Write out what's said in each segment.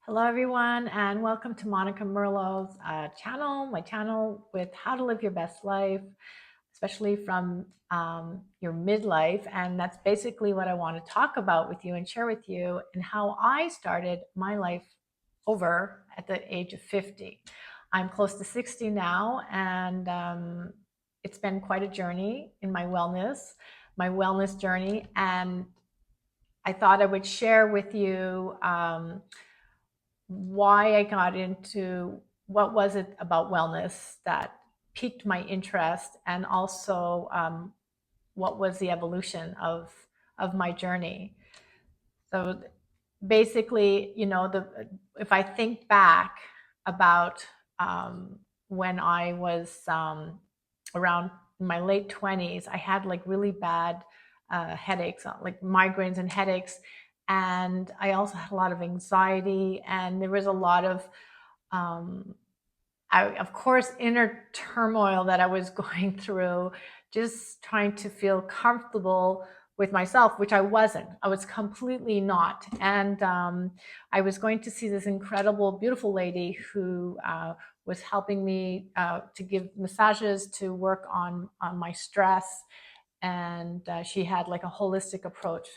Hello, everyone, and welcome to Monica Merlot's channel, my channel with how to live your best life, especially from your midlife. And that's basically what I want to talk about with you and share with you, and how I started my life over at the age of 50. I'm close to 60 now, and it's been quite a journey in my wellness journey. And I thought I would share with you why I got into what was it about wellness that piqued my interest, and also what was the evolution of my journey. So basically, if I think back about when I was around my late 20s, I had like really bad headaches, like migraines and headaches. And I also had a lot of anxiety, and there was a lot of, of course, inner turmoil that I was going through, just trying to feel comfortable with myself, which I wasn't. I was completely not. And I was going to see this incredible, beautiful lady who was helping me to give massages to work on my stress. And she had like a holistic approach.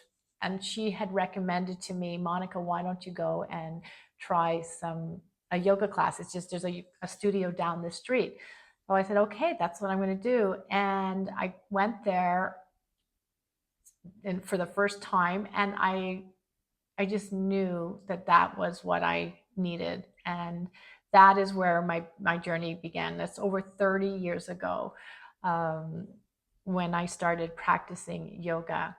And she had recommended to me, Monica, why don't you go and try a yoga class? It's just, there's a studio down the street. So I said, okay, that's what I'm going to do. And I went there for the first time, and I just knew that was what I needed. And that is where my journey began. That's over 30 years ago, when I started practicing yoga.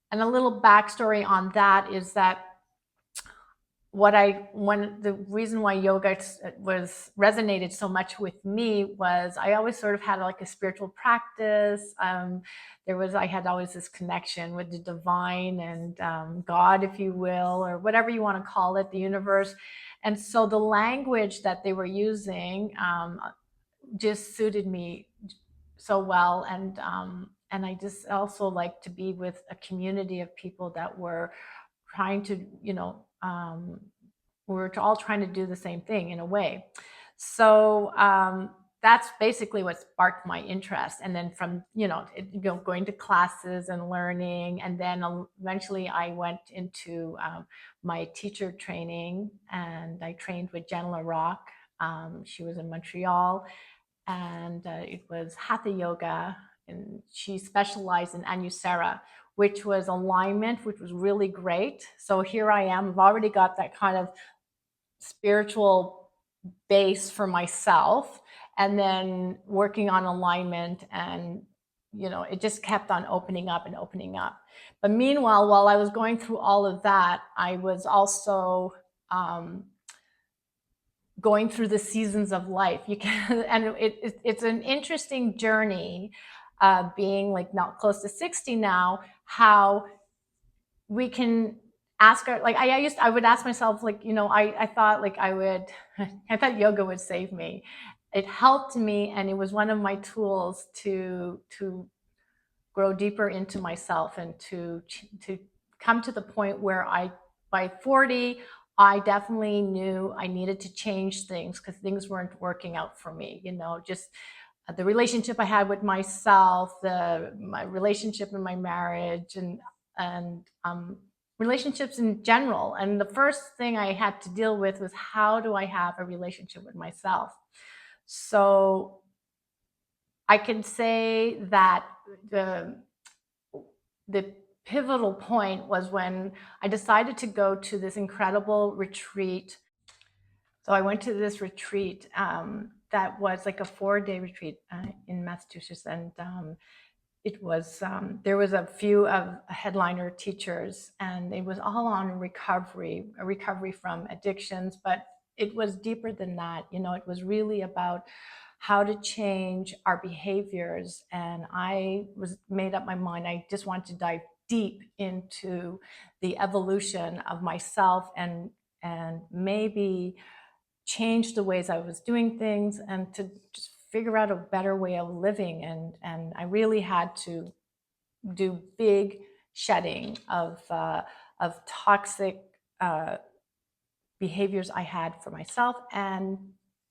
And a little backstory on that is that the reason why yoga resonated so much with me was I always sort of had like a spiritual practice. I had always this connection with the divine and God, if you will, or whatever you want to call it, the universe. And so the language that they were using just suited me so well. And I just also like to be with a community of people that were trying to, we're all trying to do the same thing in a way. So that's basically what sparked my interest. And then from, going to classes and learning. And then eventually I went into my teacher training, and I trained with LaRock. She was in Montreal, and it was Hatha yoga. And she specialized in Anusara, which was alignment, which was really great. So here I am. I've already got that kind of spiritual base for myself, and then working on alignment, and it just kept on opening up and opening up. But meanwhile, while I was going through all of that, I was also going through the seasons of life. And it's an interesting journey, being like not close to 60 now, how we can ask our, like I would ask myself, like, I thought like I thought yoga would save me. It helped me, and it was one of my tools to grow deeper into myself, and to come to the point where by 40, I definitely knew I needed to change things, because things weren't working out for me. Just the relationship I had with myself, my relationship in my marriage, and relationships in general. And the first thing I had to deal with was, how do I have a relationship with myself? So I can say that the pivotal point was when I decided to go to this incredible retreat. So I went to this retreat that was like a 4-day retreat in Massachusetts, and it was there was a few of headliner teachers, and it was all on a recovery from addictions. But it was deeper than that. It was really about how to change our behaviors. And I was made up my mind. I just wanted to dive deep into the evolution of myself, and maybe change the ways I was doing things, and to just figure out a better way of living. And I really had to do big shedding of toxic behaviors I had for myself and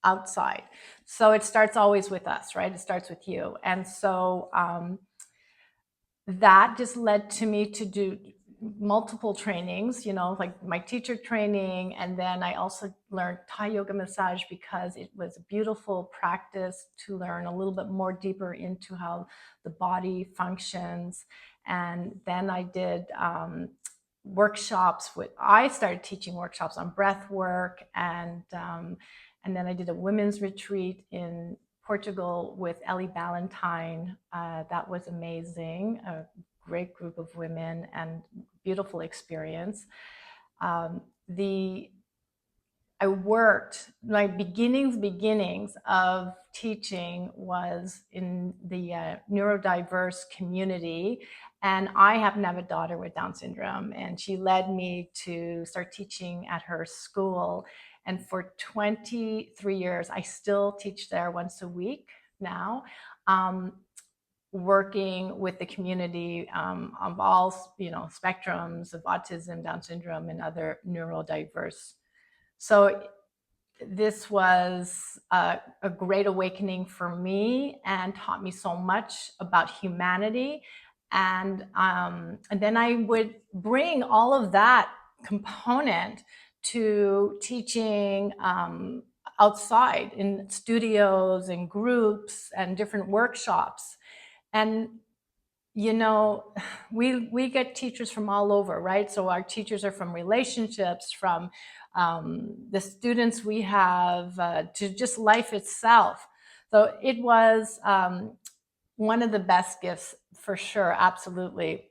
outside. So it starts always with us, right? It starts with you. And so that just led to me to do multiple trainings, like my teacher training. And then I also learned Thai yoga massage because it was a beautiful practice to learn a little bit more deeper into how the body functions. And then I did workshops I started teaching workshops on breath work. And then I did a women's retreat in Portugal with Ellie Ballantyne. That was amazing. A great group of women and beautiful experience. I worked, my beginnings of teaching was in the neurodiverse community. And I happen to have a daughter with Down syndrome, and she led me to start teaching at her school. And for 23 years, I still teach there once a week now, working with the community of all spectrums of autism, Down syndrome, and other neurodiverse. So this was a great awakening for me and taught me so much about humanity. And then I would bring all of that component to teaching outside in studios and groups and different workshops. And we get teachers from all over, right? So our teachers are from relationships, from the students we have, to just life itself. So it was one of the best gifts for sure, absolutely.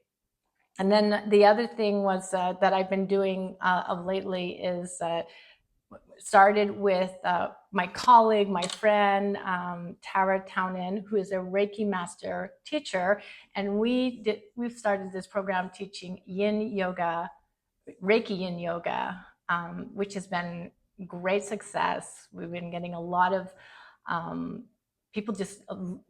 And then the other thing was that I've been doing of lately is started with my colleague, my friend, Tara Townend, who is a Reiki master teacher. And we've started this program teaching yin yoga, Reiki yin yoga, which has been great success. We've been getting a lot of people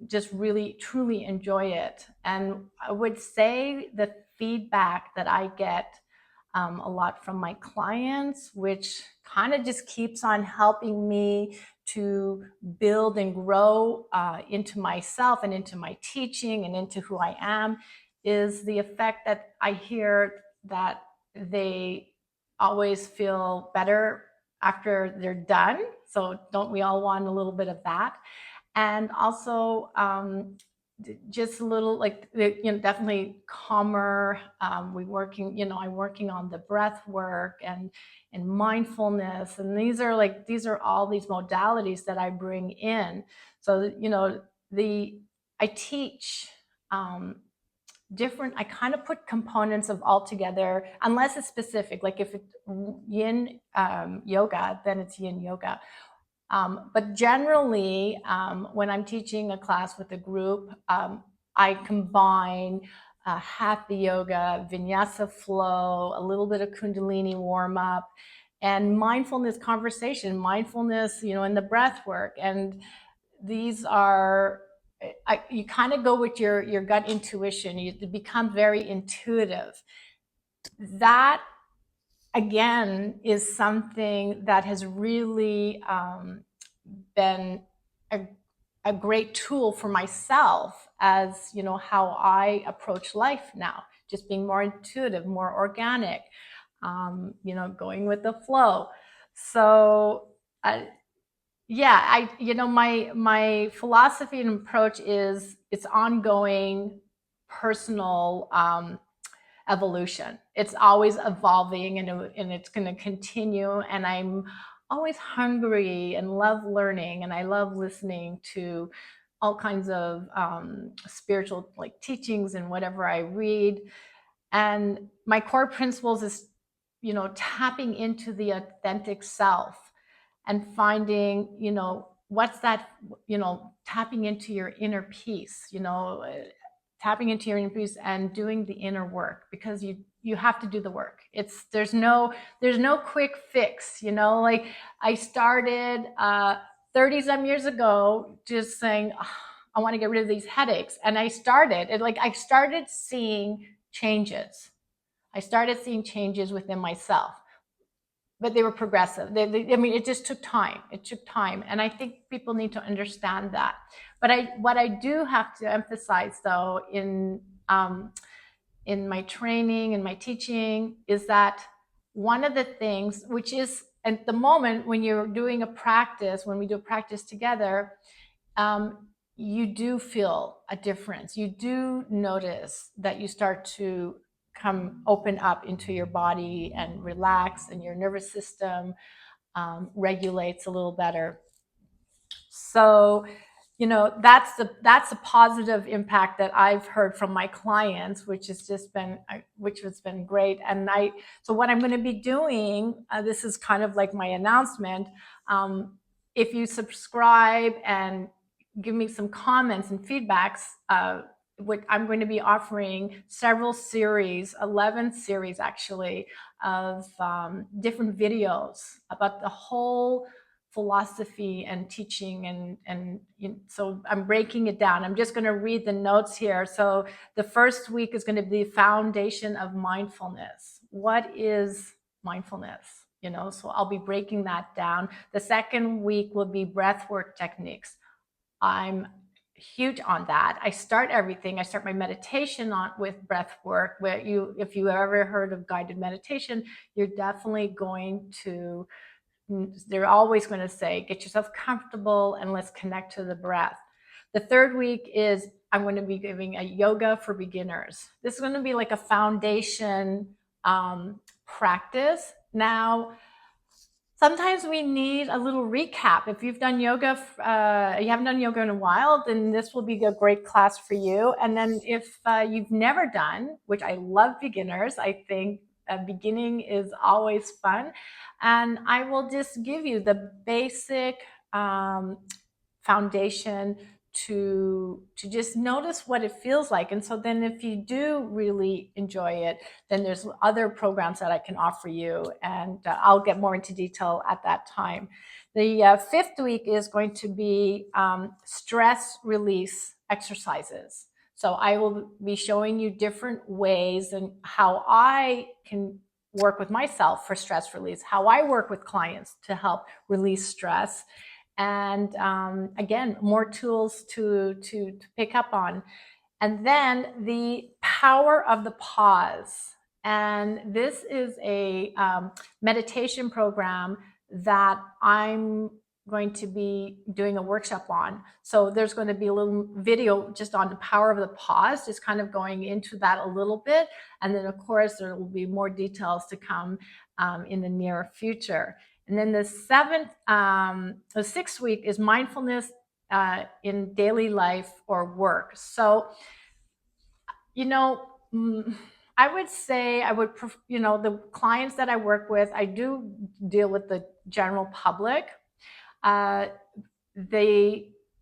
just really, truly enjoy it. And I would say the feedback that I get a lot from my clients, which kind of just keeps on helping me to build and grow into myself and into my teaching and into who I am, is the effect that I hear that they always feel better after they're done. So don't we all want a little bit of that? And also just a little definitely calmer. I'm working on the breath work and mindfulness. And these are all these modalities that I bring in. So, I teach different, I kind of put components of all together, unless it's specific. Like if it's yin yoga, then it's yin yoga. But generally, when I'm teaching a class with a group, I combine Hatha yoga, Vinyasa flow, a little bit of Kundalini warm up, and mindfulness conversation, mindfulness, in the breath work. And these are, you kind of go with your gut intuition. You become very intuitive. That, again, is something that has really been a great tool for myself as, how I approach life now, just being more intuitive, more organic, going with the flow. So my philosophy and approach is it's ongoing personal evolution. It's always evolving, and it's going to continue. And I'm always hungry and love learning, and I love listening to all kinds of spiritual teachings and whatever I read. And my core principles is, tapping into the authentic self and finding, what's that, tapping into your inner peace, tapping into your inner peace and doing the inner work, because you have to do the work. There's no quick fix, I started 30 some years ago just saying, oh, I want to get rid of these headaches. And I started seeing changes. I started seeing changes within myself. but they were progressive. I mean, it just took time. It took time. And I think people need to understand that. But what I do have to emphasize, though, in my training and my teaching is that one of the things, which is at the moment when you're doing a practice, when we do a practice together, you do feel a difference. You do notice that you start to open up into your body and relax, and your nervous system regulates a little better. So, that's a positive impact that I've heard from my clients, which has been great. And so what I'm going to be doing, this is kind of like my announcement. If you subscribe and give me some comments and feedbacks, I'm going to be offering several series, 11 series actually, of different videos about the whole philosophy and teaching, and so I'm breaking it down. I'm just going to read the notes here. So the first week is going to be foundation of mindfulness. What is mindfulness? So I'll be breaking that down. The second week will be breathwork techniques. I'm huge on that. I start my meditation with breath work. If you ever heard of guided meditation, you're definitely they're always going to say, get yourself comfortable and let's connect to the breath. The third week is I'm going to be giving a yoga for beginners. This is going to be like a foundation practice. Now, sometimes we need a little recap. If you've done yoga, you haven't done yoga in a while, then this will be a great class for you. And then if you've never done, which I love beginners, I think beginning is always fun. And I will just give you the basic foundation to just notice what it feels like. And so then if you do really enjoy it, then there's other programs that I can offer you, and I'll get more into detail at that time. The fifth week is going to be stress release exercises. So I will be showing you different ways and how I can work with myself for stress release, how I work with clients to help release stress. And again, more tools to pick up on. And then the power of the pause. And this is a meditation program that I'm going to be doing a workshop on. So there's going to be a little video just on the power of the pause, just kind of going into that a little bit. And then, of course, there will be more details to come in the near future. And then the sixth week is mindfulness in daily life or work. So, I would say the clients that I work with, I do deal with the general public. But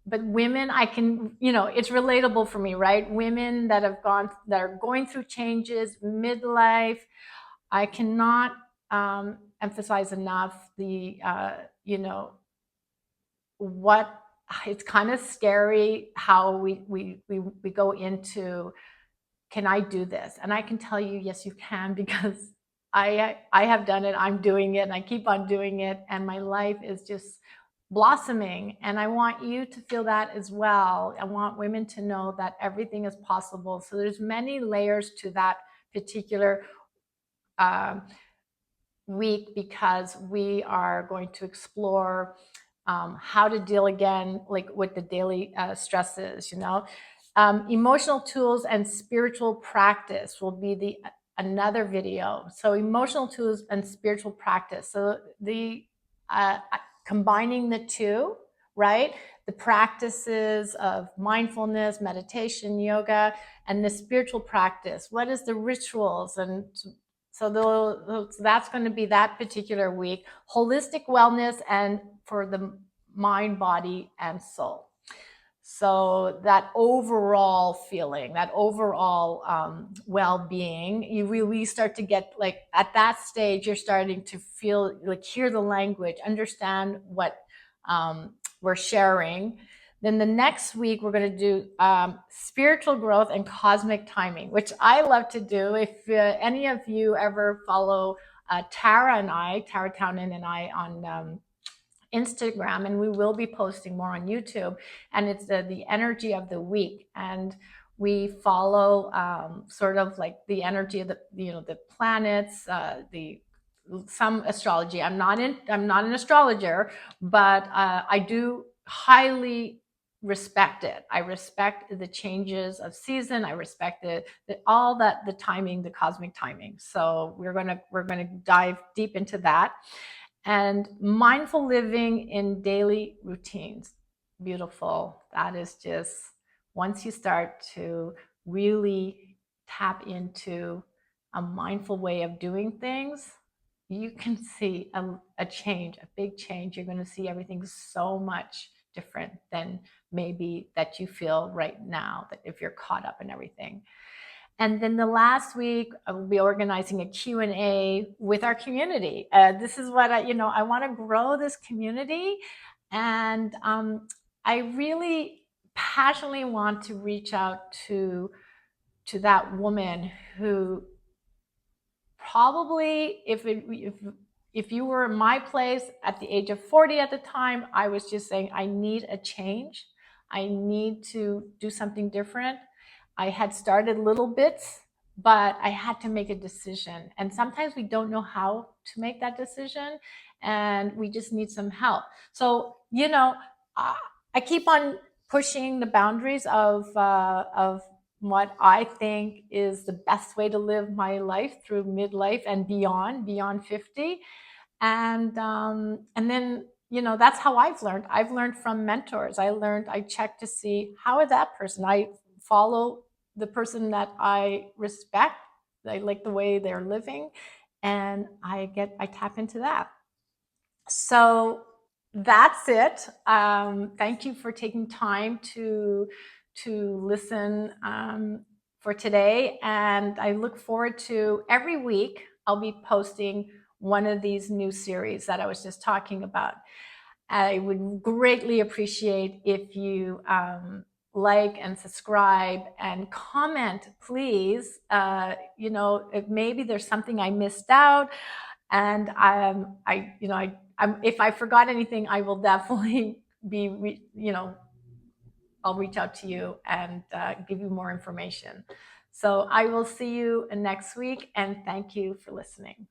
women, I can, it's relatable for me, right? Women that are going through changes, midlife. I cannot emphasize enough it's kind of scary how we go into, can I do this? And I can tell you, yes, you can, because I have done it. I'm doing it, and I keep on doing it, and my life is just blossoming. And I want you to feel that as well. I want women to know that everything is possible. So there's many layers to that particular week, because we are going to explore how to deal again, like with the daily stresses, emotional tools and spiritual practice will be another video. So emotional tools and spiritual practice. So the combining the two, right? The practices of mindfulness, meditation, yoga, and the spiritual practice. What is the rituals? And so that's going to be that particular week. Holistic wellness and for the mind, body, and soul. So that overall feeling, that overall well-being, you really start to get, like, at that stage, you're starting to feel, like, hear the language, understand what we're sharing. Then the next week, we're going to do spiritual growth and cosmic timing, which I love to do. If any of you ever follow Tara Townend and I on Instagram, and we will be posting more on YouTube. And it's the energy of the week, and we follow sort of like the energy of the planets, the some astrology. I'm not an astrologer, but I do highly respect it. I respect the changes of season. I respect all that, the timing, the cosmic timing. So we're gonna dive deep into that. And mindful living in daily routines. Beautiful. That is just, once you start to really tap into a mindful way of doing things, you can see a change, a big change. You're going to see everything so much different than maybe that you feel right now, that if you're caught up in everything. And then the last week, I will be organizing a Q&A with our community. This is what I want to grow this community. And I really passionately want to reach out to that woman who probably, if you were in my place at the age of 40 at the time, I was just saying, I need a change. I need to do something different. I had started little bits, but I had to make a decision. And sometimes we don't know how to make that decision, and we just need some help. So, I keep on pushing the boundaries of what I think is the best way to live my life through midlife and beyond 50. And then, that's how I've learned. I've learned from mentors. I check to see how is that person. I follow the person that I respect. I like the way they're living, and I tap into that. So that's it. Thank you for taking time to listen for today, and I look forward to every week I'll be posting one of these new series that I was just talking about. I would greatly appreciate if you like and subscribe and comment, please. If maybe there's something I missed out, and if I forgot anything, I will definitely I'll reach out to you and give you more information. So I will see you next week, and thank you for listening.